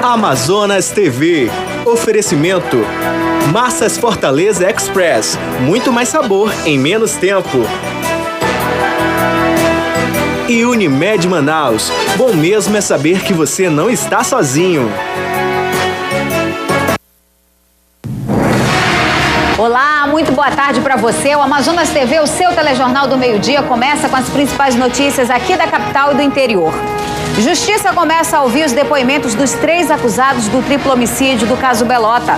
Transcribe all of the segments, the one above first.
Amazonas TV. Oferecimento Massas Fortaleza Express. Muito mais sabor em menos tempo. E Unimed Manaus. Bom mesmo é saber que você não está sozinho. Olá, muito boa tarde para você. O Amazonas TV, o seu telejornal do meio-dia, começa com as principais notícias aqui da capital e do interior. Justiça começa a ouvir os depoimentos dos 3 acusados do triplo homicídio do caso Belota.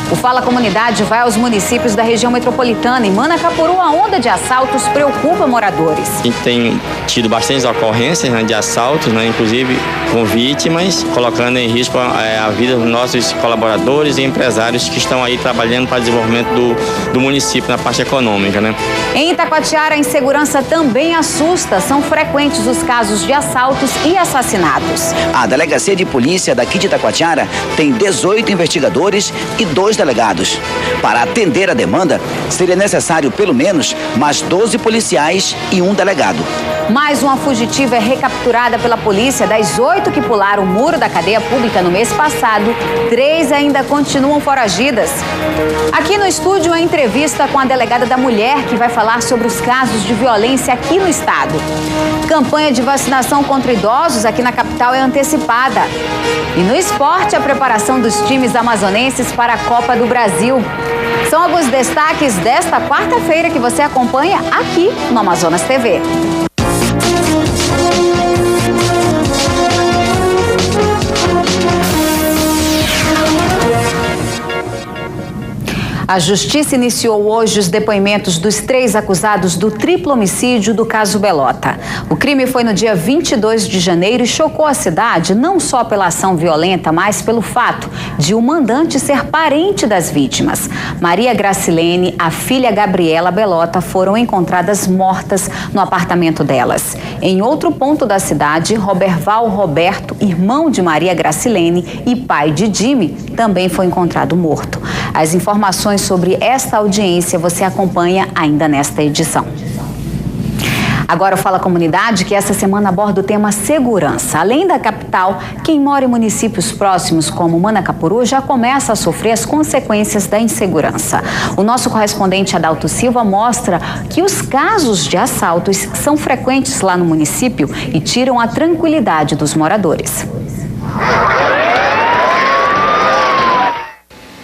O Fala Comunidade vai aos municípios da região metropolitana. Em Manacapuru, a onda de assaltos preocupa moradores. A gente tem tido bastantes ocorrências, né, de assaltos, né, inclusive com vítimas, colocando em risco a vida dos nossos colaboradores e empresários que estão aí trabalhando para o desenvolvimento do município na parte econômica, né? Em Itacoatiara, a insegurança também assusta. São frequentes os casos de assaltos e assassinatos. A Delegacia de Polícia daqui de Itacoatiara tem 18 investigadores e 2 delegados. Para atender a demanda, seria necessário pelo menos mais 12 policiais e 1 delegado. Mais uma fugitiva é recapturada pela polícia. Das 8 que pularam o muro da cadeia pública no mês passado, 3 ainda continuam foragidas. Aqui no estúdio, a entrevista com a delegada da mulher, que vai falar sobre os casos de violência aqui no estado. Campanha de vacinação contra idosos aqui na capital é antecipada. E no esporte, a preparação dos times amazonenses para a Copa do Brasil. São alguns destaques desta quarta-feira que você acompanha aqui no Amazonas TV. A Justiça iniciou hoje os depoimentos dos 3 acusados do triplo homicídio do caso Belota. O crime foi no dia 22 de janeiro e chocou a cidade não só pela ação violenta, mas pelo fato de o mandante ser parente das vítimas. Maria Gracilene, a filha Gabriela Belota, foram encontradas mortas no apartamento delas. Em outro ponto da cidade, Roberval Roberto, irmão de Maria Gracilene e pai de Jimmy, também foi encontrado morto. As informações sobre esta audiência você acompanha ainda nesta edição. Agora o Fala Comunidade, que essa semana aborda o tema segurança. Além da capital, quem mora em municípios próximos como Manacapuru já começa a sofrer as consequências da insegurança. O nosso correspondente Adalto Silva mostra que os casos de assaltos são frequentes lá no município e tiram a tranquilidade dos moradores.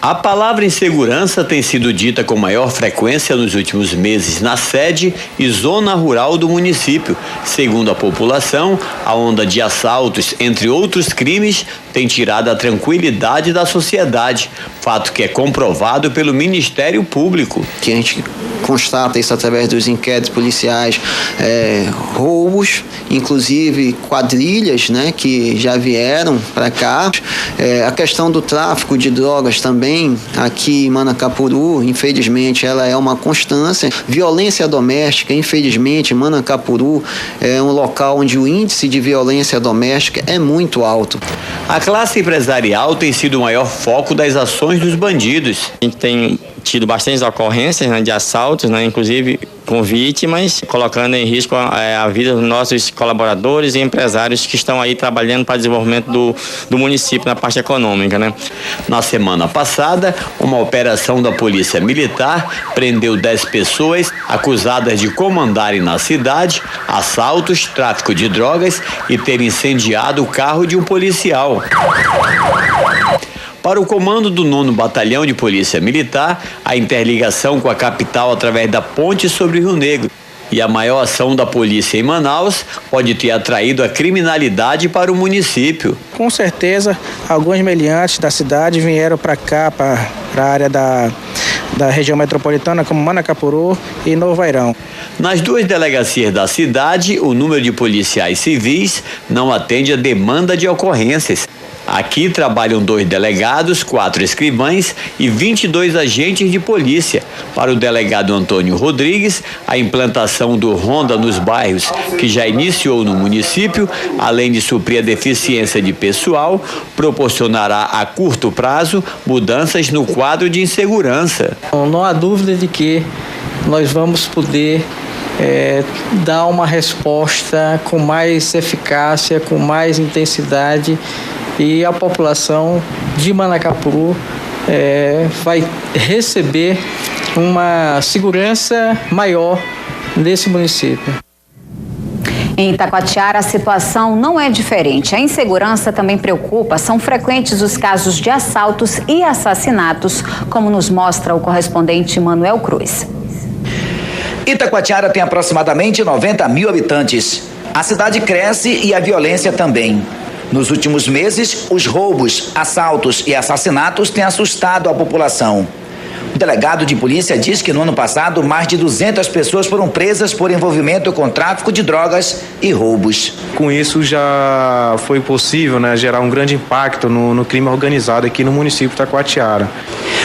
A palavra insegurança tem sido dita com maior frequência nos últimos meses na sede e zona rural do município. Segundo a população, a onda de assaltos, entre outros crimes, tem tirado a tranquilidade da sociedade, fato que é comprovado pelo Ministério Público. Que a gente constata isso através dos inquéritos policiais, roubos, inclusive quadrilhas, né, que já vieram para cá. A questão do tráfico de drogas também, aqui em Manacapuru, infelizmente, ela é uma constância. Violência doméstica, infelizmente, Manacapuru é um local onde o índice de violência doméstica é muito alto. A classe empresarial tem sido o maior foco das ações dos bandidos. A gente tem tido bastantes ocorrências, né, de assaltos, né, inclusive com vítimas, colocando em risco a vida dos nossos colaboradores e empresários que estão aí trabalhando para o desenvolvimento do município na parte econômica, né? Na semana passada, uma operação da Polícia Militar prendeu 10 pessoas acusadas de comandarem na cidade assaltos, tráfico de drogas e ter incendiado o carro de um policial. Para o comando do 9º Batalhão de Polícia Militar, a interligação com a capital através da ponte sobre o Rio Negro e a maior ação da polícia em Manaus pode ter atraído a criminalidade para o município. Com certeza, alguns meliantes da cidade vieram para cá, para a área da região metropolitana, como Manacapuru e Novo Airão. Nas 2 delegacias da cidade, o número de policiais civis não atende a demanda de ocorrências. Aqui trabalham 2 delegados, 4 escrivães e 22 agentes de polícia. Para o delegado Antônio Rodrigues, a implantação do Ronda nos bairros, que já iniciou no município, além de suprir a deficiência de pessoal, proporcionará a curto prazo mudanças no quadro de insegurança. Não há dúvida de que nós vamos poder dar uma resposta com mais eficácia, com mais intensidade e a população de Manacapuru vai receber uma segurança maior nesse município. Em Itacoatiara, a situação não é diferente. A insegurança também preocupa. São frequentes os casos de assaltos e assassinatos, como nos mostra o correspondente Manuel Cruz. Itacoatiara tem aproximadamente 90 mil habitantes. A cidade cresce e a violência também. Nos últimos meses, os roubos, assaltos e assassinatos têm assustado a população. O delegado de polícia diz que no ano passado, mais de 200 pessoas foram presas por envolvimento com tráfico de drogas e roubos. Com isso já foi possível, gerar um grande impacto no crime organizado aqui no município de Itacoatiara.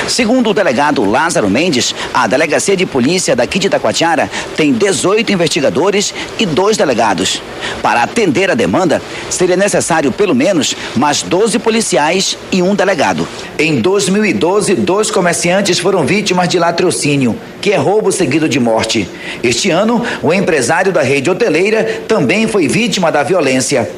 Segundo o delegado Lázaro Mendes, a delegacia de polícia daqui de Itacoatiara tem 18 investigadores e 2 delegados. Para atender a demanda, seria necessário pelo menos mais 12 policiais e 1 delegado. Em 2012, 2 comerciantes foram vítimas de latrocínio, que é roubo seguido de morte. Este ano, o empresário da rede hoteleira também foi vítima da violência.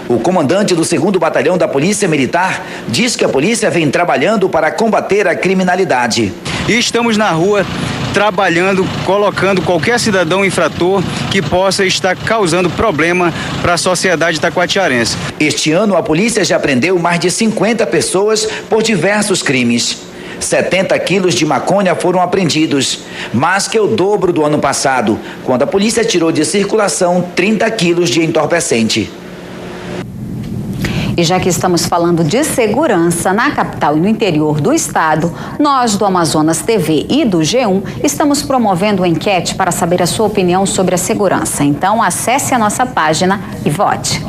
O comandante do 2º Batalhão da Polícia Militar diz que a polícia vem trabalhando para combater a criminalidade. E estamos na rua trabalhando, colocando qualquer cidadão infrator que possa estar causando problema para a sociedade itacoatiarense. Este ano, a polícia já prendeu mais de 50 pessoas por diversos crimes. 70 quilos de maconha foram apreendidos, mais que o dobro do ano passado, quando a polícia tirou de circulação 30 quilos de entorpecente. E já que estamos falando de segurança na capital e no interior do estado, nós do Amazonas TV e do G1 estamos promovendo uma enquete para saber a sua opinião sobre a segurança. Então, acesse a nossa página e vote.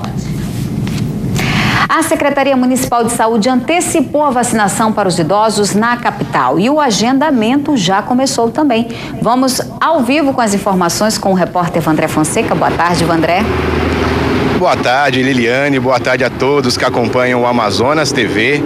A Secretaria Municipal de Saúde antecipou a vacinação para os idosos na capital e o agendamento já começou também. Vamos ao vivo com as informações com o repórter Vandré Fonseca. Boa tarde, Vandré. Boa tarde, Liliane. Boa tarde a todos que acompanham o Amazonas TV.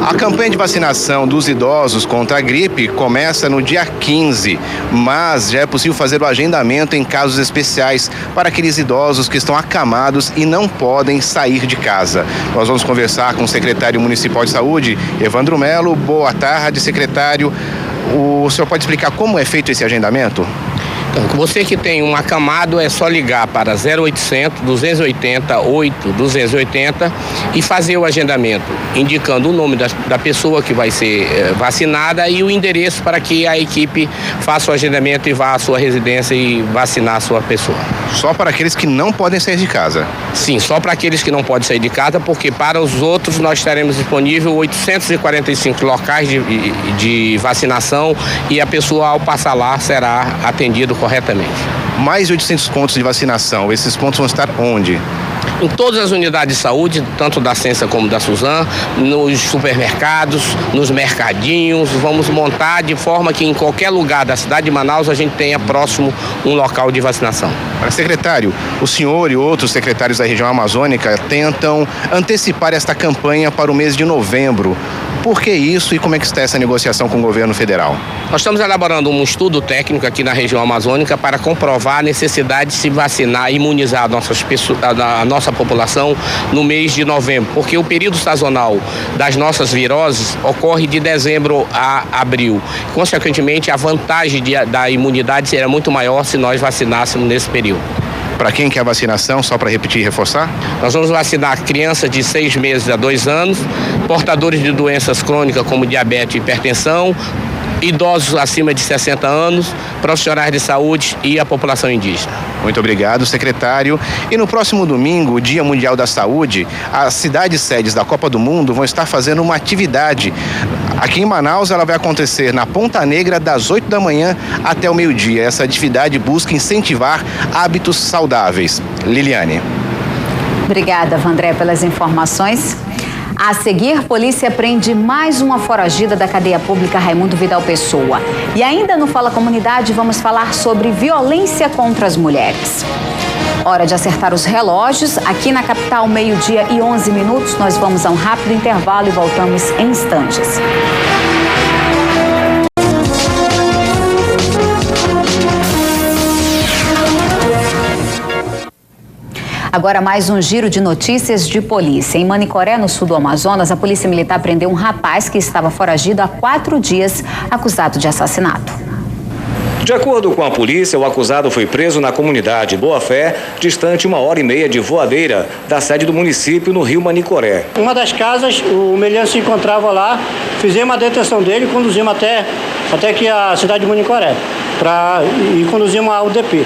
A campanha de vacinação dos idosos contra a gripe começa no dia 15, mas já é possível fazer o agendamento em casos especiais para aqueles idosos que estão acamados e não podem sair de casa. Nós vamos conversar com o secretário municipal de saúde, Evandro Melo. Boa tarde, secretário. O senhor pode explicar como é feito esse agendamento? Então, você que tem um acamado é só ligar para 0800 280 8280 e fazer o agendamento, indicando o nome da pessoa que vai ser vacinada e o endereço para que a equipe faça o agendamento e vá à sua residência e vacinar a sua pessoa. Só para aqueles que não podem sair de casa? Sim, só para aqueles que não podem sair de casa, porque para os outros nós teremos disponível 845 locais de vacinação e a pessoa ao passar lá será atendida corretamente. Mais de 800 pontos de vacinação, esses pontos vão estar onde? Em todas as unidades de saúde, tanto da Sensa como da Suzan, nos supermercados, nos mercadinhos, vamos montar de forma que em qualquer lugar da cidade de Manaus a gente tenha próximo um local de vacinação. Secretário, o senhor e outros secretários da região amazônica tentam antecipar esta campanha para o mês de novembro. Por que isso e como é que está essa negociação com o governo federal? Nós estamos elaborando um estudo técnico aqui na região amazônica para comprovar a necessidade de se vacinar e imunizar a nossa população no mês de novembro, porque o período sazonal das nossas viroses ocorre de dezembro a abril. Consequentemente, a vantagem da imunidade será muito maior se nós vacinássemos nesse período. Para quem quer vacinação, só para repetir e reforçar? Nós vamos vacinar crianças de 6 meses a 2 anos, portadores de doenças crônicas como diabetes e hipertensão, idosos acima de 60 anos, profissionais de saúde e a população indígena. Muito obrigado, secretário. E no próximo domingo, Dia Mundial da Saúde, as cidades sedes da Copa do Mundo vão estar fazendo uma atividade. Aqui em Manaus, ela vai acontecer na Ponta Negra, das 8 da manhã até o meio-dia. Essa atividade busca incentivar hábitos saudáveis. Liliane. Obrigada, Vandré, pelas informações. A seguir, polícia prende mais uma foragida da cadeia pública Raimundo Vidal Pessoa. E ainda no Fala Comunidade, vamos falar sobre violência contra as mulheres. Hora de acertar os relógios. Aqui na capital, 12:11. Nós vamos a um rápido intervalo e voltamos em instantes. Agora mais um giro de notícias de polícia. Em Manicoré, no sul do Amazonas, a Polícia Militar prendeu um rapaz que estava foragido há 4 dias, acusado de assassinato. De acordo com a polícia, o acusado foi preso na comunidade Boa Fé, distante 1h30 de Voadeira, da sede do município, no rio Manicoré. Uma das casas, o meliante se encontrava lá, fizemos a detenção dele e conduzimos até aqui a cidade de Manicoré, e conduzimos a UDP.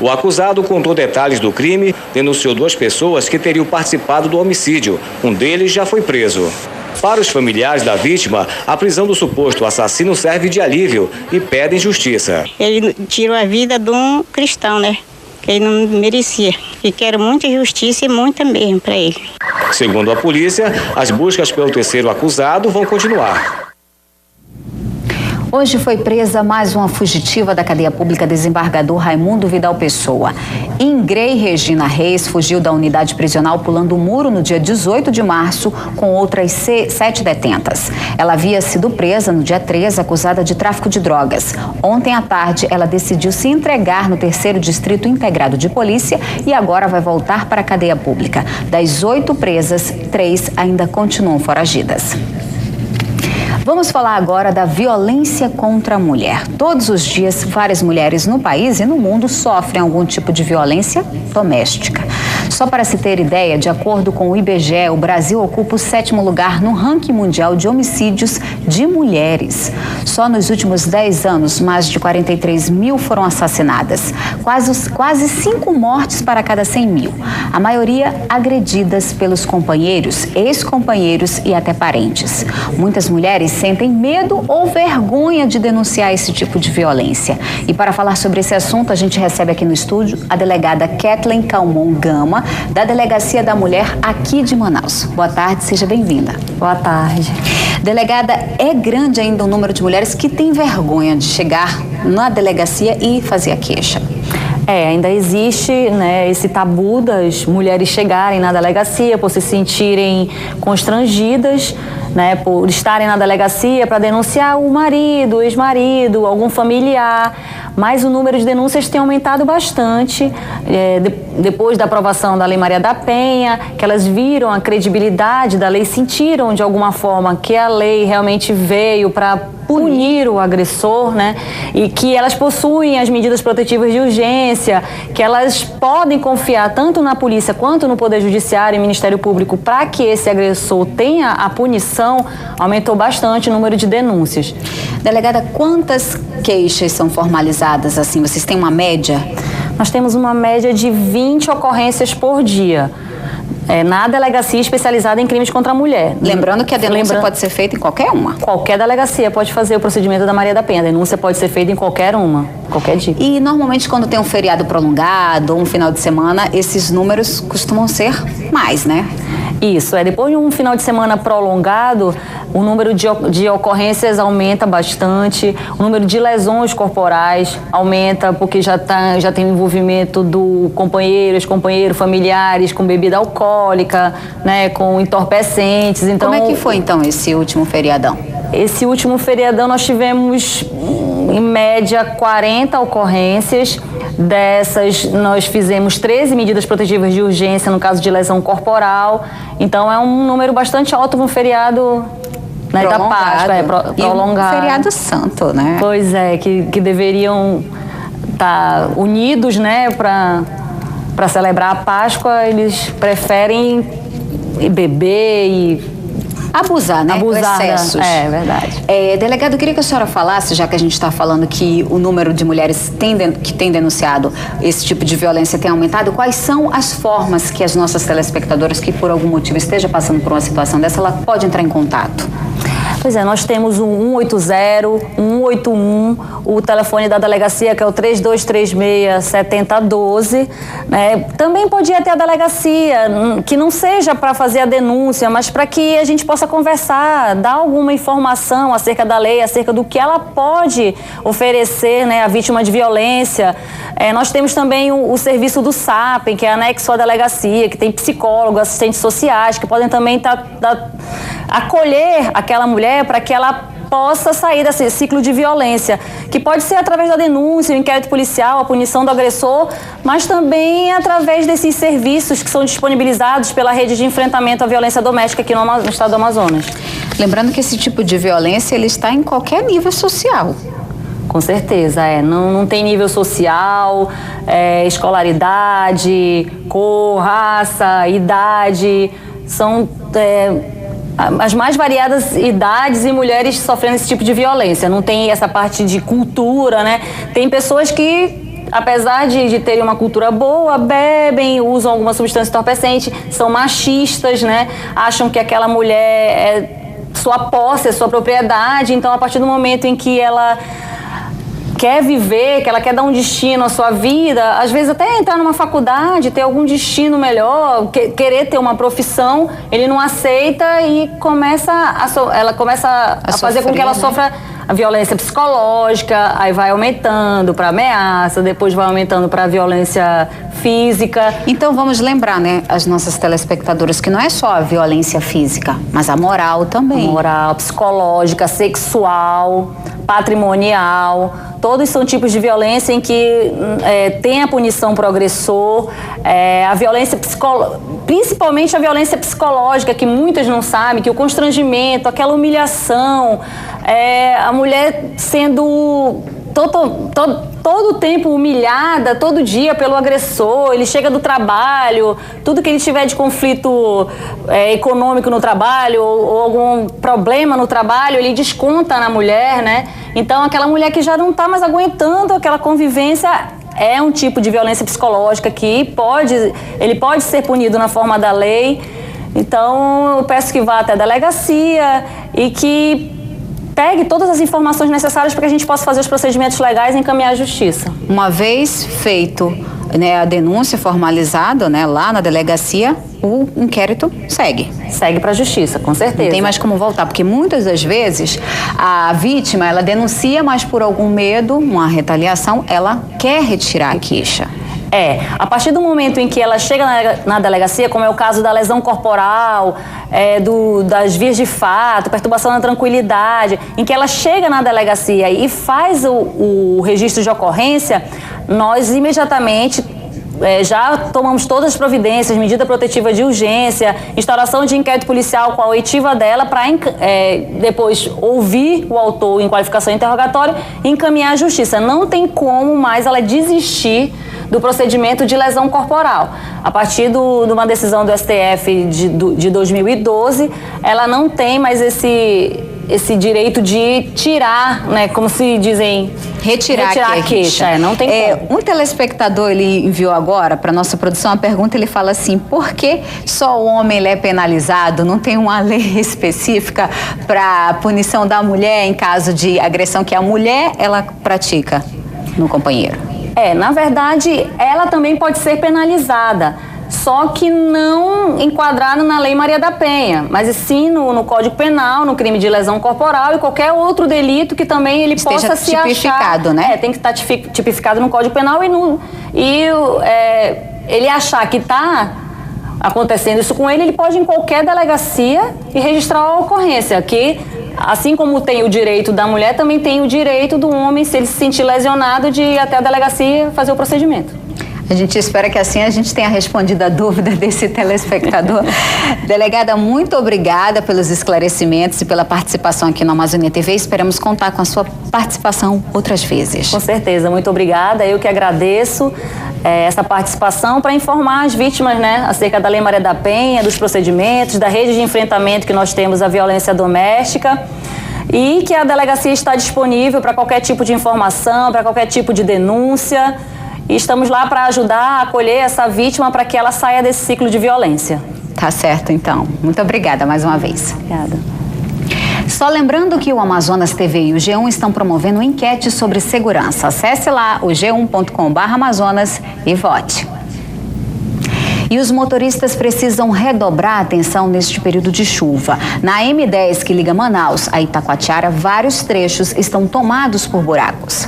O acusado contou detalhes do crime, denunciou 2 pessoas que teriam participado do homicídio. Um deles já foi preso. Para os familiares da vítima, a prisão do suposto assassino serve de alívio e pedem justiça. Ele tirou a vida de um cristão, né? Que ele não merecia. E quero muita justiça e muita mesmo para ele. Segundo a polícia, as buscas pelo terceiro acusado vão continuar. Hoje foi presa mais uma fugitiva da cadeia pública, desembargador Raimundo Vidal Pessoa. Ingrey Regina Reis fugiu da unidade prisional pulando o muro no dia 18 de março com outras 7 detentas. Ela havia sido presa no dia 13, acusada de tráfico de drogas. Ontem à tarde, ela decidiu se entregar no 3º Distrito Integrado de Polícia e agora vai voltar para a cadeia pública. Das 8 presas, 3 ainda continuam foragidas. Vamos falar agora da violência contra a mulher. Todos os dias, várias mulheres no país e no mundo sofrem algum tipo de violência doméstica. Só para se ter ideia, de acordo com o IBGE, o Brasil ocupa o 7º lugar no ranking mundial de homicídios de mulheres. Só nos últimos 10 anos, mais de 43 mil foram assassinadas. Quase 5 mortes para cada 100 mil. A maioria agredidas pelos companheiros, ex-companheiros e até parentes. Muitas mulheres sentem medo ou vergonha de denunciar esse tipo de violência. E para falar sobre esse assunto, a gente recebe aqui no estúdio a delegada Kathleen Calmon Gama, da Delegacia da Mulher aqui de Manaus. Boa tarde, seja bem-vinda. Boa tarde. Delegada, é grande ainda o número de mulheres que têm vergonha de chegar na delegacia e fazer a queixa? Ainda existe, né, esse tabu das mulheres chegarem na delegacia por se sentirem constrangidas, né, por estarem na delegacia para denunciar o marido, o ex-marido, algum familiar. Mas o número de denúncias tem aumentado bastante depois da aprovação da Lei Maria da Penha, que elas viram a credibilidade da lei, sentiram de alguma forma que a lei realmente veio para punir o agressor, né? E que elas possuem as medidas protetivas de urgência, que elas podem confiar tanto na polícia quanto no Poder Judiciário e Ministério Público para que esse agressor tenha a punição. Aumentou bastante o número de denúncias. Delegada, quantas queixas são formalizadas assim? Vocês têm uma média? Nós temos uma média de 20 ocorrências por dia. Na delegacia especializada em crimes contra a mulher. Lembrando que a denúncia pode ser feita em qualquer uma. Qualquer delegacia pode fazer o procedimento da Maria da Penha. A denúncia pode ser feita em qualquer uma, qualquer dia. E normalmente quando tem um feriado prolongado ou um final de semana, esses números costumam ser mais, né? Isso, depois de um final de semana prolongado, o número de ocorrências aumenta bastante, o número de lesões corporais aumenta, porque já tem o envolvimento do companheiro, ex-companheiro, familiares com bebida alcoólica, né, com entorpecentes. Então, como é que foi então esse último feriadão? Esse último feriadão nós tivemos, em média, 40 ocorrências. Dessas, nós fizemos 13 medidas protetivas de urgência no caso de lesão corporal. Então, é um número bastante alto para um feriado, né, da Páscoa. Prolongado. E um feriado santo, né? Pois é, que deveriam estar unidos, né, para celebrar a Páscoa. Eles preferem beber e abusar, né? Abusar, excessos. É verdade. Delegado, eu queria que a senhora falasse, já que a gente está falando que o número de mulheres que tem denunciado esse tipo de violência tem aumentado, quais são as formas que as nossas telespectadoras que por algum motivo esteja passando por uma situação dessa, ela pode entrar em contato? Pois é, nós temos o 180, o 181, o telefone da delegacia, que é o 3236-7012. Né? Também pode ir até a delegacia, que não seja para fazer a denúncia, mas para que a gente possa conversar, dar alguma informação acerca da lei, acerca do que ela pode oferecer, né, à vítima de violência. Nós temos também o serviço do SAPEN, que é anexo à delegacia, que tem psicólogos, assistentes sociais, que podem também acolher aquela mulher para que ela possa sair desse ciclo de violência, que pode ser através da denúncia, o inquérito policial, a punição do agressor, mas também através desses serviços que são disponibilizados pela rede de enfrentamento à violência doméstica aqui no estado do Amazonas. Lembrando que esse tipo de violência ele está em qualquer nível social. Com certeza, não tem nível social, escolaridade, cor, raça, idade, são as mais variadas idades e mulheres sofrendo esse tipo de violência. Não tem essa parte de cultura, né? Tem pessoas que, apesar de terem uma cultura boa, bebem, usam alguma substância entorpecente, são machistas, né? Acham que aquela mulher é sua posse, é sua propriedade. Então, a partir do momento em que ela quer viver, que ela quer dar um destino à sua vida, às vezes até entrar numa faculdade, ter algum destino melhor, querer ter uma profissão, ele não aceita e ela começa a fazer com que ela sofra a violência psicológica, aí vai aumentando para ameaça, depois vai aumentando para violência física. Então vamos lembrar, né, as nossas telespectadoras, que não é só a violência física, mas a moral também. A moral, psicológica, sexual, patrimonial, todos são tipos de violência em que tem a punição para o agressor, a violência principalmente a violência psicológica, que muitas não sabem, que o constrangimento, aquela humilhação, a mulher sendo todo o tempo humilhada, todo dia pelo agressor, ele chega do trabalho, tudo que ele tiver de conflito econômico no trabalho ou algum problema no trabalho, ele desconta na mulher, né? Então aquela mulher que já não está mais aguentando aquela convivência é um tipo de violência psicológica que ele pode ser punido na forma da lei. Então eu peço que vá até a delegacia e que pegue todas as informações necessárias para que a gente possa fazer os procedimentos legais e encaminhar à justiça. Uma vez feito, né, a denúncia formalizada, né, lá na delegacia, o inquérito segue para a justiça, com certeza. Não tem mais como voltar, porque muitas das vezes a vítima, ela denuncia, mas por algum medo, uma retaliação, ela quer retirar a queixa. A partir do momento em que ela chega na delegacia, como é o caso da lesão corporal, das vias de fato, perturbação da tranquilidade, em que ela chega na delegacia e faz o registro de ocorrência, nós imediatamente já tomamos todas as providências, medida protetiva de urgência, instauração de inquérito policial com a oitiva dela para depois ouvir o autor em qualificação interrogatória e encaminhar à justiça. Não tem como mais ela desistir do procedimento de lesão corporal. A partir de uma decisão do STF de 2012, ela não tem mais esse direito de tirar, né, como se dizem, retirar a queixa. Não tem como. Um telespectador, ele enviou agora para nossa produção uma pergunta, ele fala assim: por que só o homem ele é penalizado? Não tem uma lei específica para a punição da mulher em caso de agressão que a mulher ela pratica no companheiro? Na verdade, ela também pode ser penalizada, só que não enquadrada na Lei Maria da Penha, mas sim no Código Penal, no crime de lesão corporal e qualquer outro delito que também ele possa se tipificado, né? Tem que estar tipificado no Código Penal ele achar que está acontecendo isso com ele pode ir em qualquer delegacia e registrar a ocorrência, que assim como tem o direito da mulher, também tem o direito do homem, se ele se sentir lesionado, de ir até a delegacia fazer o procedimento. A gente espera que assim a gente tenha respondido a dúvida desse telespectador. Delegada, muito obrigada pelos esclarecimentos e pela participação aqui no Amazônia TV. Esperamos contar com a sua participação outras vezes. Com certeza, muito obrigada. Eu que agradeço essa participação para informar as vítimas, né, acerca da Lei Maria da Penha, dos procedimentos, da rede de enfrentamento que nós temos à violência doméstica. E que a delegacia está disponível para qualquer tipo de informação, para qualquer tipo de denúncia. E estamos lá para ajudar a acolher essa vítima para que ela saia desse ciclo de violência. Tá certo, então. Muito obrigada mais uma vez. Obrigada. Só lembrando que o Amazonas TV e o G1 estão promovendo enquete sobre segurança. Acesse lá o g1.com/Amazonas e vote. E os motoristas precisam redobrar a atenção neste período de chuva. Na M10 que liga Manaus a Itacoatiara, vários trechos estão tomados por buracos.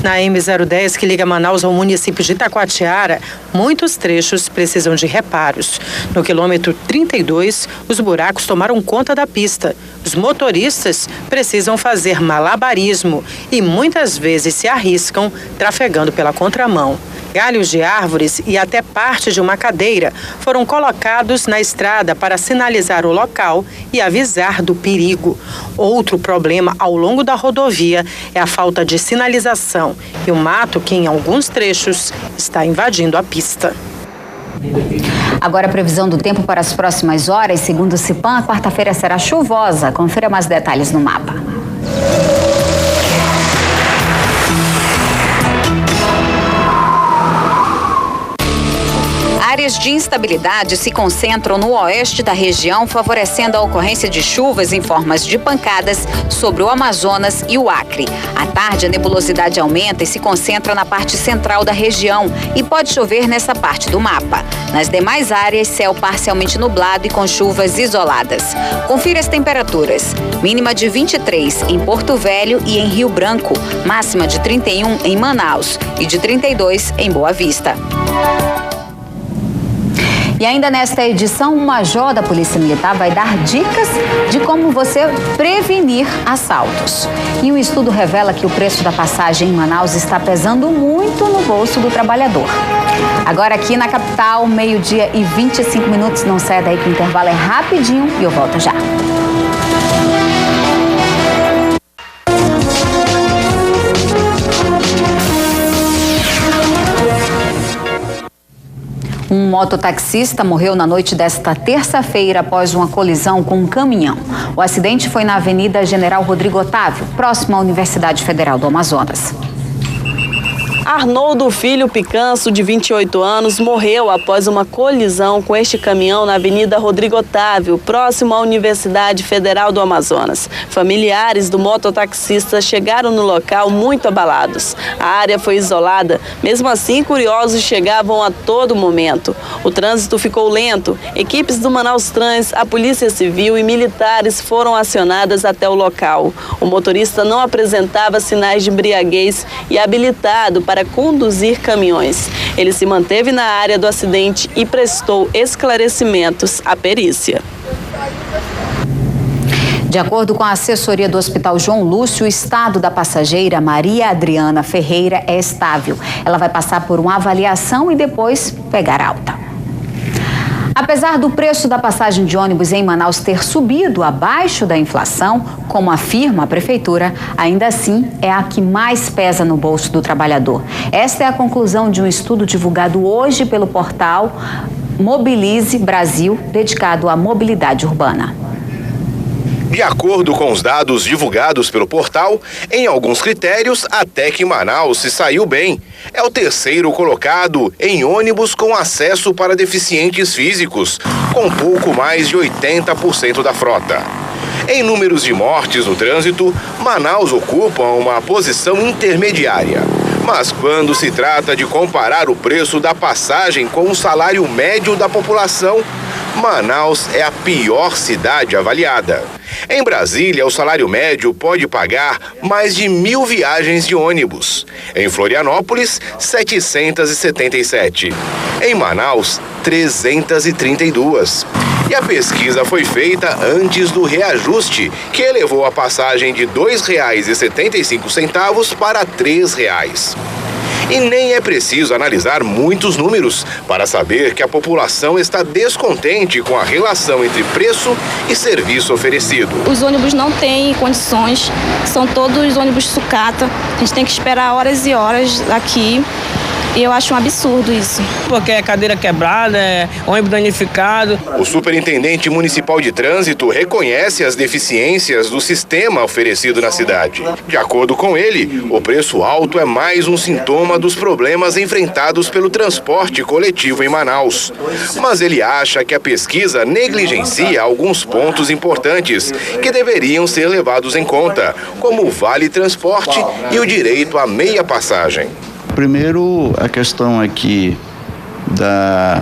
Na M010, que liga Manaus ao município de Itacoatiara, muitos trechos precisam de reparos. No quilômetro 32, os buracos tomaram conta da pista. Os motoristas precisam fazer malabarismo e muitas vezes se arriscam trafegando pela contramão. Galhos de árvores e até parte de uma cadeira foram colocados na estrada para sinalizar o local e avisar do perigo. Outro problema ao longo da rodovia é a falta de sinalização e o mato que em alguns trechos está invadindo a pista. Agora a previsão do tempo para as próximas horas. Segundo o Cipan, a quarta-feira será chuvosa. Confira mais detalhes no mapa. Áreas de instabilidade se concentram no oeste da região, favorecendo a ocorrência de chuvas em formas de pancadas sobre o Amazonas e o Acre. À tarde, a nebulosidade aumenta e se concentra na parte central da região e pode chover nessa parte do mapa. Nas demais áreas, céu parcialmente nublado e com chuvas isoladas. Confira as temperaturas. Mínima de 23 em Porto Velho e em Rio Branco. Máxima de 31 em Manaus e de 32 em Boa Vista. E ainda nesta edição, um major da Polícia Militar vai dar dicas de como você prevenir assaltos. E um estudo revela que o preço da passagem em Manaus está pesando muito no bolso do trabalhador. Agora aqui na capital, 12h25. Não saia daí que o intervalo é rapidinho e eu volto já. Um mototaxista morreu na noite desta terça-feira após uma colisão com um caminhão. O acidente foi na Avenida General Rodrigo Otávio, próximo à Universidade Federal do Amazonas. Arnoldo Filho Picanço, de 28 anos, morreu após uma colisão com este caminhão na Avenida Rodrigo Otávio, próximo à Universidade Federal do Amazonas. Familiares do mototaxista chegaram no local muito abalados. A área foi isolada, mesmo assim curiosos chegavam a todo momento. O trânsito ficou lento, equipes do Manaus Trans, a Polícia Civil e militares foram acionadas até o local. O motorista não apresentava sinais de embriaguez e habilitado para conduzir caminhões. Ele se manteve na área do acidente e prestou esclarecimentos à perícia. De acordo com a assessoria do Hospital João Lúcio, o estado da passageira Maria Adriana Ferreira é estável. Ela vai passar por uma avaliação e depois pegar alta. Apesar do preço da passagem de ônibus em Manaus ter subido abaixo da inflação, como afirma a prefeitura, ainda assim é a que mais pesa no bolso do trabalhador. Esta é a conclusão de um estudo divulgado hoje pelo portal Mobilize Brasil, dedicado à mobilidade urbana. De acordo com os dados divulgados pelo portal, em alguns critérios, até que Manaus se saiu bem. É o terceiro colocado em ônibus com acesso para deficientes físicos, com pouco mais de 80% da frota. Em números de mortes no trânsito, Manaus ocupa uma posição intermediária. Mas quando se trata de comparar o preço da passagem com o salário médio da população, Manaus é a pior cidade avaliada. Em Brasília, o salário médio pode pagar mais de 1.000 viagens de ônibus. Em Florianópolis, 777. Em Manaus, 332. E a pesquisa foi feita antes do reajuste, que elevou a passagem de R$ 2,75 para R$ 3. E nem é preciso analisar muitos números para saber que a população está descontente com a relação entre preço e serviço oferecido. Os ônibus não têm condições, são todos ônibus sucata. A gente tem que esperar horas e horas aqui. E eu acho um absurdo isso. Porque é cadeira quebrada, é ônibus danificado. O superintendente municipal de trânsito reconhece as deficiências do sistema oferecido na cidade. De acordo com ele, o preço alto é mais um sintoma dos problemas enfrentados pelo transporte coletivo em Manaus. Mas ele acha que a pesquisa negligencia alguns pontos importantes que deveriam ser levados em conta, como o vale transporte e o direito à meia passagem. Primeiro, a questão aqui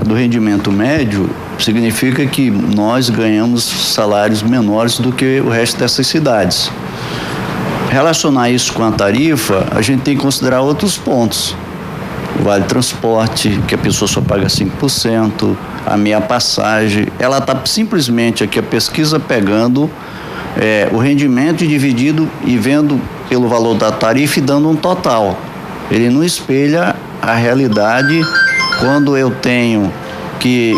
do rendimento médio significa que nós ganhamos salários menores do que o resto dessas cidades. Relacionar isso com a tarifa, a gente tem que considerar outros pontos. O vale transporte, que a pessoa só paga 5%, a meia passagem, ela está simplesmente aqui a pesquisa pegando o rendimento dividido e vendo pelo valor da tarifa e dando um total. Ele não espelha a realidade quando eu tenho que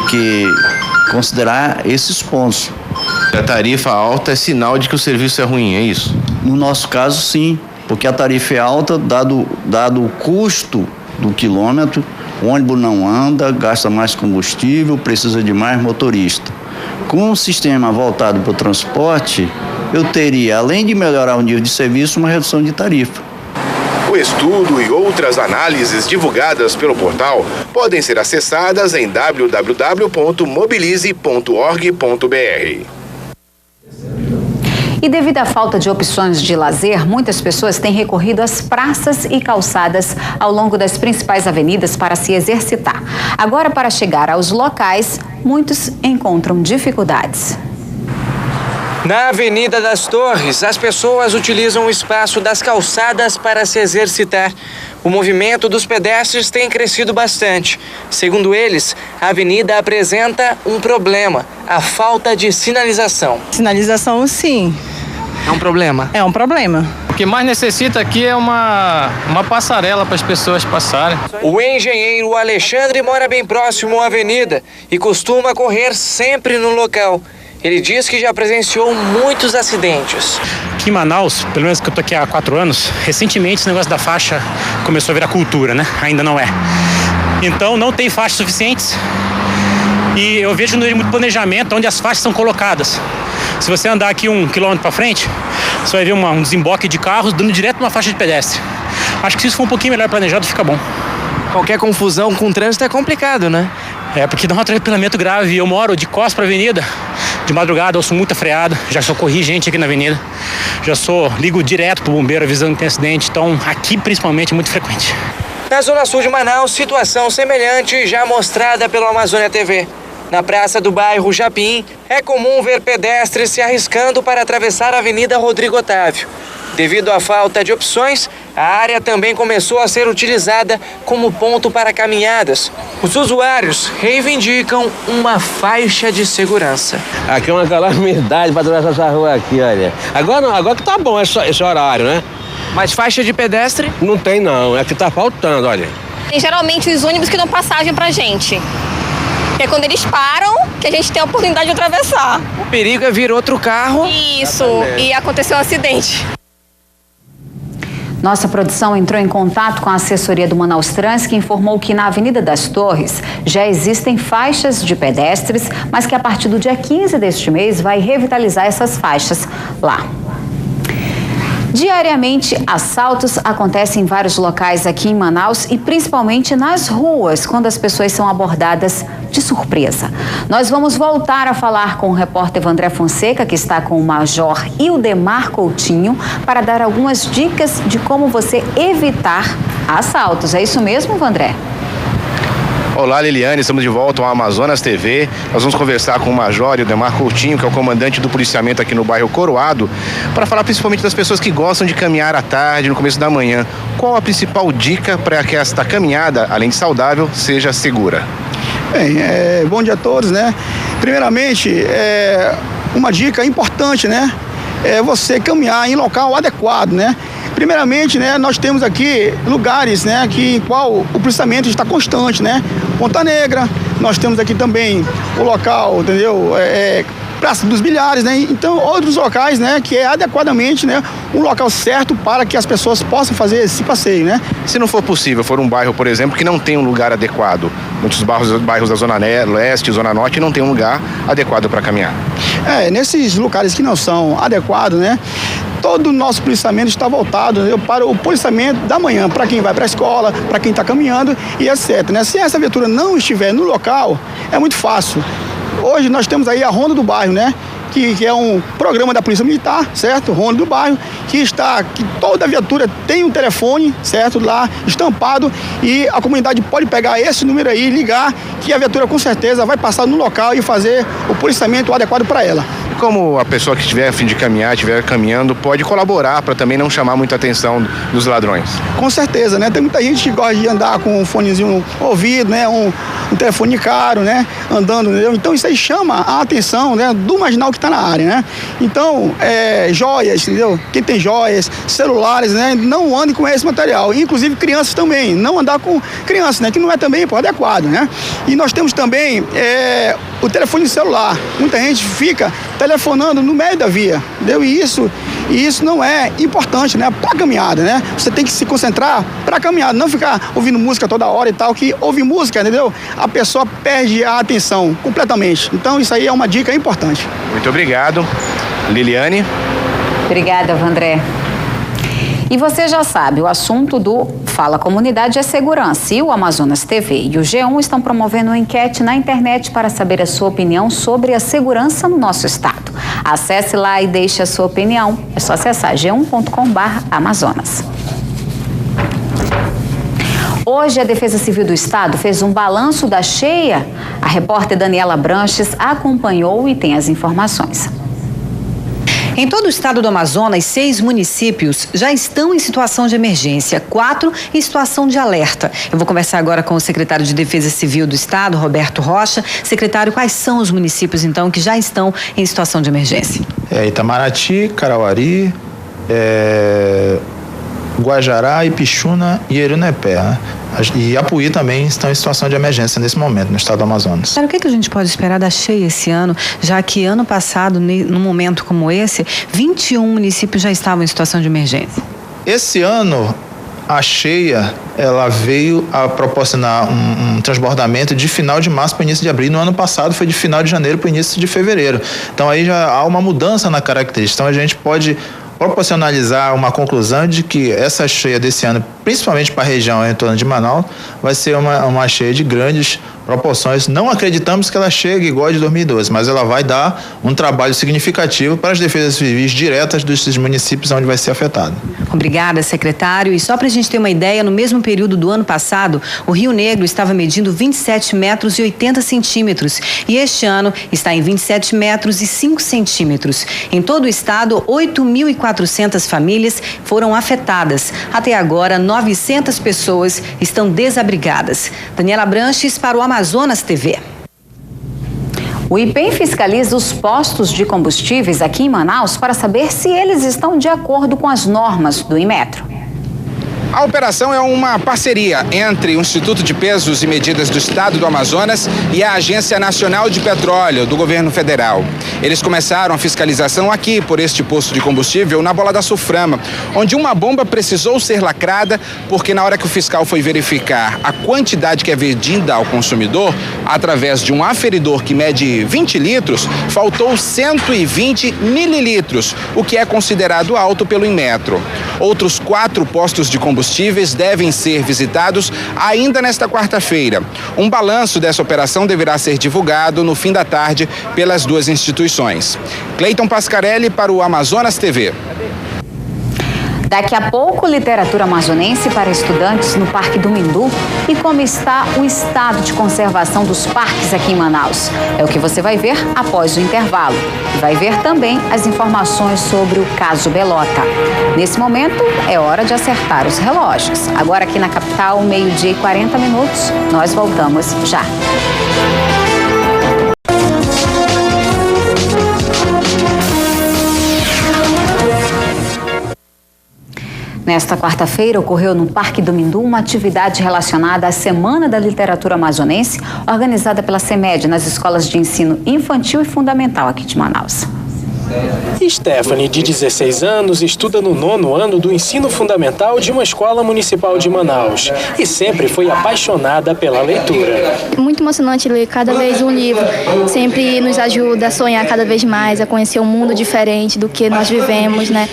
considerar esses pontos. A tarifa alta é sinal de que o serviço é ruim, é isso? No nosso caso, sim, porque a tarifa é alta, dado o custo do quilômetro, o ônibus não anda, gasta mais combustível, precisa de mais motorista. Com um sistema voltado para o transporte, eu teria, além de melhorar o nível de serviço, uma redução de tarifa. O estudo e outras análises divulgadas pelo portal podem ser acessadas em www.mobilize.org.br. E devido à falta de opções de lazer, muitas pessoas têm recorrido às praças e calçadas ao longo das principais avenidas para se exercitar. Agora, para chegar aos locais, muitos encontram dificuldades. Na Avenida das Torres, as pessoas utilizam o espaço das calçadas para se exercitar. O movimento dos pedestres tem crescido bastante. Segundo eles, a avenida apresenta um problema: a falta de sinalização. Sinalização, sim. É um problema? É um problema. O que mais necessita aqui é uma passarela para as pessoas passarem. O engenheiro Alexandre mora bem próximo à avenida e costuma correr sempre no local. Ele diz que já presenciou muitos acidentes. Aqui em Manaus, pelo menos que eu tô aqui há 4 anos, recentemente esse negócio da faixa começou a virar cultura, né? Ainda não é. Então não tem faixas suficientes e eu vejo no muito planejamento onde as faixas são colocadas. Se você andar aqui 1 quilômetro para frente, você vai ver um desemboque de carros dando direto uma faixa de pedestre. Acho que se isso for um pouquinho melhor planejado, fica bom. Qualquer confusão com o trânsito é complicado, né? É, porque dá um atropelamento grave. Eu moro de costas para a avenida, de madrugada, ouço muita freada, já socorri gente aqui na avenida, ligo direto pro bombeiro avisando que tem acidente, então aqui principalmente é muito frequente. Na zona sul de Manaus, situação semelhante já mostrada pelo Amazônia TV. Na praça do bairro Japim, é comum ver pedestres se arriscando para atravessar a Avenida Rodrigo Otávio. Devido à falta de opções, a área também começou a ser utilizada como ponto para caminhadas. Os usuários reivindicam uma faixa de segurança. Aqui é uma calamidade para atravessar essa rua aqui, olha. Agora não, agora que tá bom esse horário, né? Mas faixa de pedestre? Não tem não, é que tá faltando, olha. Tem geralmente os ônibus que dão passagem pra gente. Que é quando eles param, que a gente tem a oportunidade de atravessar. O perigo é vir outro carro. Isso, e aconteceu um acidente. Nossa produção entrou em contato com a assessoria do Manaus Trans, que informou que na Avenida das Torres já existem faixas de pedestres, mas que a partir do dia 15 deste mês vai revitalizar essas faixas lá. Diariamente, assaltos acontecem em vários locais aqui em Manaus e principalmente nas ruas, quando as pessoas são abordadas de surpresa. Nós vamos voltar a falar com o repórter Vandré Fonseca, que está com o Major Ildemar Coutinho, para dar algumas dicas de como você evitar assaltos. É isso mesmo, Vandré? Olá, Liliane, estamos de volta ao Amazonas TV. Nós vamos conversar com o Major Ildemar Coutinho, que é o comandante do policiamento aqui no bairro Coroado, para falar principalmente das pessoas que gostam de caminhar à tarde, no começo da manhã. Qual a principal dica para que esta caminhada, além de saudável, seja segura? Bem, bom dia a todos, né? Primeiramente, uma dica importante, né? É você caminhar em local adequado, né? Primeiramente, né, nós temos aqui lugares, né, em qual o policiamento está constante, né? Ponta Negra, nós temos aqui também o local, entendeu? Praça dos Bilhares, né? Então, outros locais, né, que é adequadamente, né, um local certo para que as pessoas possam fazer esse passeio, né? Se não for possível, for um bairro, por exemplo, que não tem um lugar adequado, muitos bairros da Zona Leste, Zona Norte, não tem um lugar adequado para caminhar. Nesses locais que não são adequados, né, todo o nosso policiamento está voltado, né, para o policiamento da manhã, para quem vai para a escola, para quem está caminhando e etc, né? Se essa viatura não estiver no local, é muito fácil. Hoje nós temos aí a Ronda do Bairro, né? Que é um programa da Polícia Militar, certo? Ronda do Bairro, que toda viatura tem um telefone, certo? Lá estampado, e a comunidade pode pegar esse número aí, ligar, que a viatura com certeza vai passar no local e fazer o policiamento adequado para ela. Como a pessoa que estiver a fim de caminhar, estiver caminhando, pode colaborar para também não chamar muita atenção dos ladrões? Com certeza, né? Tem muita gente que gosta de andar com um fonezinho no ouvido, né? Um telefone caro, né? Andando, entendeu? Então isso aí chama a atenção, né? Do marginal que está na área, né? Então, joias, entendeu? Quem tem joias, celulares, né? Não ande com esse material. Inclusive crianças também. Não andar com crianças, né? Que não é também adequado, né? E nós temos também o telefone celular. Muita gente fica telefonando no meio da via, entendeu? E isso não é importante, né? Para caminhada, né? Você tem que se concentrar para caminhada, não ficar ouvindo música toda hora e tal, que ouvir música, entendeu? A pessoa perde a atenção completamente. Então isso aí é uma dica importante. Muito obrigado. Liliane. Obrigada, Vandré. E você já sabe, o assunto do Fala Comunidade é segurança. E o Amazonas TV e o G1 estão promovendo uma enquete na internet para saber a sua opinião sobre a segurança no nosso estado. Acesse lá e deixe a sua opinião. É só acessar g1.com/Amazonas. Hoje, a Defesa Civil do Estado fez um balanço da cheia. A repórter Daniela Branches acompanhou e tem as informações. Em todo o estado do Amazonas, 6 municípios já estão em situação de emergência, 4 em situação de alerta. Eu vou conversar agora com o secretário de Defesa Civil do Estado, Roberto Rocha. Secretário, quais são os municípios, então, que já estão em situação de emergência? Itamaraty, Carauari, Guajará, Ipixuna e Erunepé, né? E Apuí também estão em situação de emergência nesse momento, no estado do Amazonas. O que a gente pode esperar da cheia esse ano, já que ano passado, num momento como esse, 21 municípios já estavam em situação de emergência? Esse ano, a cheia, ela veio a proporcionar um transbordamento de final de março para início de abril. No ano passado foi de final de janeiro para início de fevereiro. Então aí já há uma mudança na característica. Então a gente pode proporcionalizar uma conclusão de que essa cheia desse ano, principalmente para a região em torno de Manaus, vai ser uma cheia de grandes proporções. Não acreditamos que ela chegue igual a de 2012, mas ela vai dar um trabalho significativo para as defesas civis diretas desses municípios onde vai ser afetado. Obrigada, secretário. E só para a gente ter uma ideia, no mesmo período do ano passado, o Rio Negro estava medindo 27 metros e 80 centímetros e este ano está em 27 metros e 5 centímetros. Em todo o estado, 8.400 famílias foram afetadas. Até agora, 900 pessoas estão desabrigadas. Daniela Branches para o Amazonas TV. O IPEM fiscaliza os postos de combustíveis aqui em Manaus para saber se eles estão de acordo com as normas do Inmetro. A operação é uma parceria entre o Instituto de Pesos e Medidas do Estado do Amazonas e a Agência Nacional de Petróleo do Governo Federal. Eles começaram a fiscalização aqui por este posto de combustível na Bola da Sulframa, onde uma bomba precisou ser lacrada porque na hora que o fiscal foi verificar a quantidade que é vendida ao consumidor, através de um aferidor que mede 20 litros, faltou 120 mililitros, o que é considerado alto pelo Inmetro. Outros 4 postos de combustíveis devem ser visitados ainda nesta quarta-feira. Um balanço dessa operação deverá ser divulgado no fim da tarde pelas 2 instituições. Cleiton Pascarelli para o Amazonas TV. Daqui a pouco, literatura amazonense para estudantes no Parque do Mindu e como está o estado de conservação dos parques aqui em Manaus. É o que você vai ver após o intervalo. E vai ver também as informações sobre o caso Belota. Nesse momento, é hora de acertar os relógios. Agora aqui na capital, 12h40. Nós voltamos já. Nesta quarta-feira, ocorreu no Parque do Mindu uma atividade relacionada à Semana da Literatura Amazonense, organizada pela CEMED nas escolas de ensino infantil e fundamental aqui de Manaus. Stephanie, de 16 anos, estuda no 9º ano do ensino fundamental de uma escola municipal de Manaus e sempre foi apaixonada pela leitura. É muito emocionante ler cada vez um livro, sempre nos ajuda a sonhar cada vez mais, a conhecer um mundo diferente do que nós vivemos, né?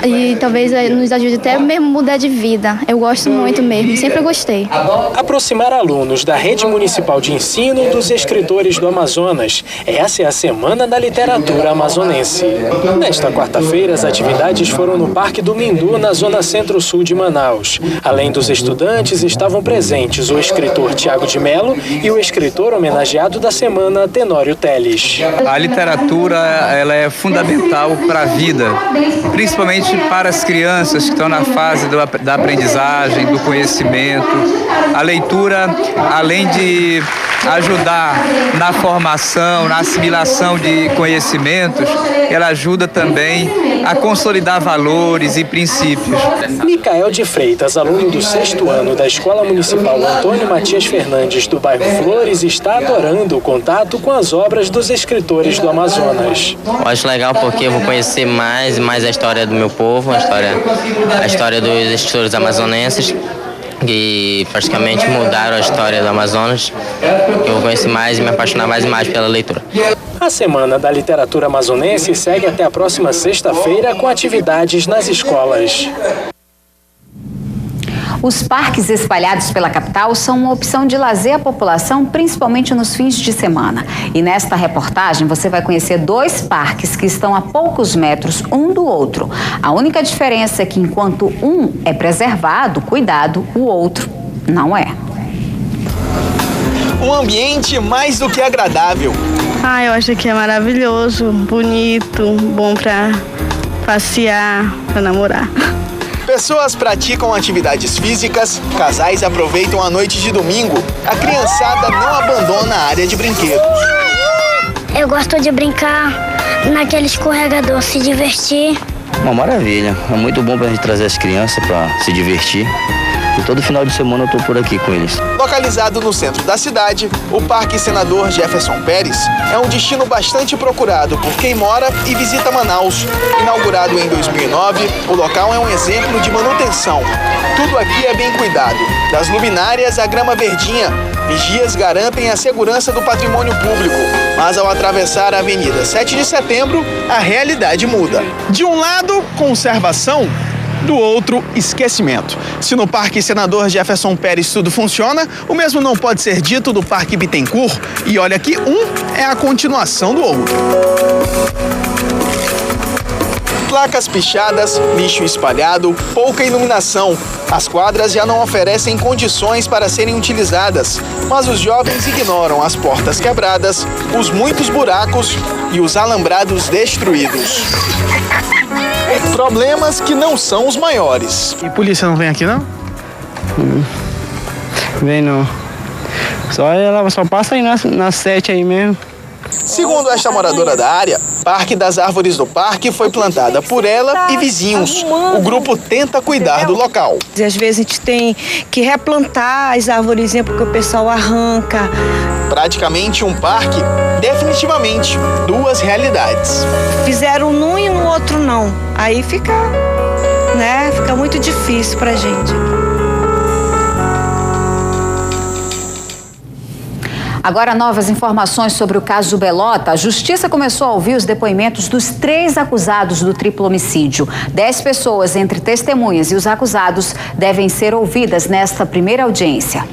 E talvez nos ajude até mesmo a mudar de vida. Eu gosto muito mesmo, sempre gostei. Aproximar alunos da Rede Municipal de Ensino dos escritores do Amazonas. Essa é a Semana da Literatura Amazonense. Amazonense. Nesta quarta-feira, as atividades foram no Parque do Mindu, na zona centro-sul de Manaus. Além dos estudantes, estavam presentes o escritor Tiago de Mello e o escritor homenageado da semana, Tenório Teles. A literatura, ela é fundamental para a vida, principalmente para as crianças que estão na fase da aprendizagem, do conhecimento. A leitura, além de ajudar na formação, na assimilação de conhecimentos, ela ajuda também a consolidar valores e princípios. Micael de Freitas, aluno do 6º ano da Escola Municipal Antônio Matias Fernandes do bairro Flores, está adorando o contato com as obras dos escritores do Amazonas. Eu acho legal porque eu vou conhecer mais a história do meu povo, a história dos escritores amazonenses, que praticamente mudaram a história do Amazonas. Eu vou conhecer mais e me apaixonar mais e mais pela leitura. A Semana da Literatura Amazonense segue até a próxima sexta-feira com atividades nas escolas. Os parques espalhados pela capital são uma opção de lazer à população, principalmente nos fins de semana. E nesta reportagem você vai conhecer 2 parques que estão a poucos metros um do outro. A única diferença é que enquanto um é preservado, cuidado, o outro não é. Um ambiente mais do que agradável. Eu acho que é maravilhoso, bonito, bom para passear, para namorar. Pessoas praticam atividades físicas, casais aproveitam a noite de domingo. A criançada não abandona a área de brinquedos. Eu gosto de brincar naquele escorregador, se divertir. Uma maravilha, é muito bom pra gente trazer as crianças para se divertir. E todo final de semana eu tô por aqui com eles. Localizado no centro da cidade, o Parque Senador Jefferson Pérez é um destino bastante procurado por quem mora e visita Manaus. Inaugurado em 2009, o local é um exemplo de manutenção. Tudo aqui é bem cuidado, das luminárias à grama verdinha. Vigias garantem a segurança do patrimônio público. Mas ao atravessar a Avenida 7 de Setembro, a realidade muda. De um lado, conservação. Do outro, esquecimento. Se no Parque Senador Jefferson Pérez tudo funciona, o mesmo não pode ser dito do Parque Bittencourt. E olha que um é a continuação do outro. Placas pichadas, lixo espalhado, pouca iluminação. As quadras já não oferecem condições para serem utilizadas, mas os jovens ignoram as portas quebradas, os muitos buracos e os alambrados destruídos. Problemas que não são os maiores. E polícia não vem aqui, não? Vem não. Ela só passa aí na 7 aí mesmo. Segundo esta moradora da área, parte das árvores do parque foi plantada por ela e vizinhos. O grupo tenta cuidar do local. Às vezes a gente tem que replantar as arvorezinhas porque o pessoal arranca. Praticamente um parque, definitivamente 2 realidades. Fizeram num e no outro não. Aí fica muito difícil pra gente. Agora, novas informações sobre o caso Belota. A Justiça começou a ouvir os depoimentos dos 3 acusados do triplo homicídio. 10 pessoas, entre testemunhas e os acusados, devem ser ouvidas nesta primeira audiência.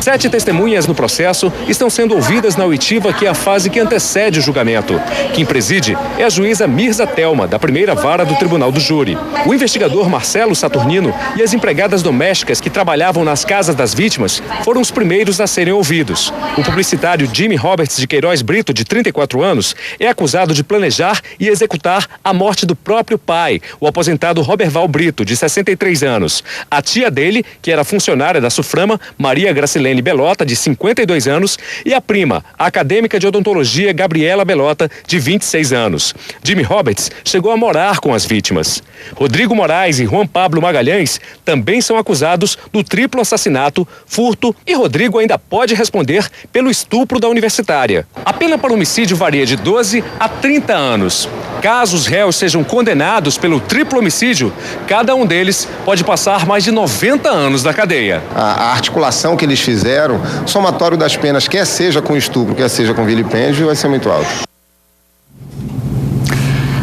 7 testemunhas no processo estão sendo ouvidas na oitiva, que é a fase que antecede o julgamento. Quem preside é a juíza Mirza Telma, da primeira vara do Tribunal do Júri. O investigador Marcelo Saturnino e as empregadas domésticas que trabalhavam nas casas das vítimas foram os primeiros a serem ouvidos. O publicitário Jimmy Roberts de Queiroz Brito, de 34 anos, é acusado de planejar e executar a morte do próprio pai, o aposentado Roberval Brito, de 63 anos. A tia dele, que era funcionária da Suframa, Maria Gracilene Belota, de 52 anos, e a prima, a acadêmica de odontologia Gabriela Belota, de 26 anos. Jimmy Roberts chegou a morar com as vítimas. Rodrigo Moraes e Juan Pablo Magalhães também são acusados do triplo assassinato, furto, e Rodrigo ainda pode responder pelo estupro da universitária. A pena para o homicídio varia de 12 a 30 anos. Caso os réus sejam condenados pelo triplo homicídio, cada um deles pode passar mais de 90 anos na cadeia. A articulação que eles fizeram, somatório das penas, quer seja com estupro, quer seja com vilipêndio, vai ser muito alto.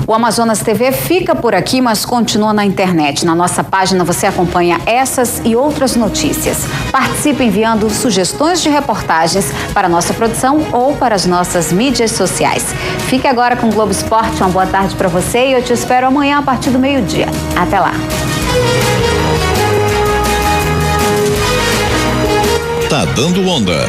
O Amazonas TV fica por aqui, mas continua na internet. Na nossa página você acompanha essas e outras notícias. Participe enviando sugestões de reportagens para a nossa produção ou para as nossas mídias sociais. Fique agora com o Globo Esporte. Uma boa tarde para você e eu te espero amanhã a partir do meio-dia. Até lá. Tá dando onda.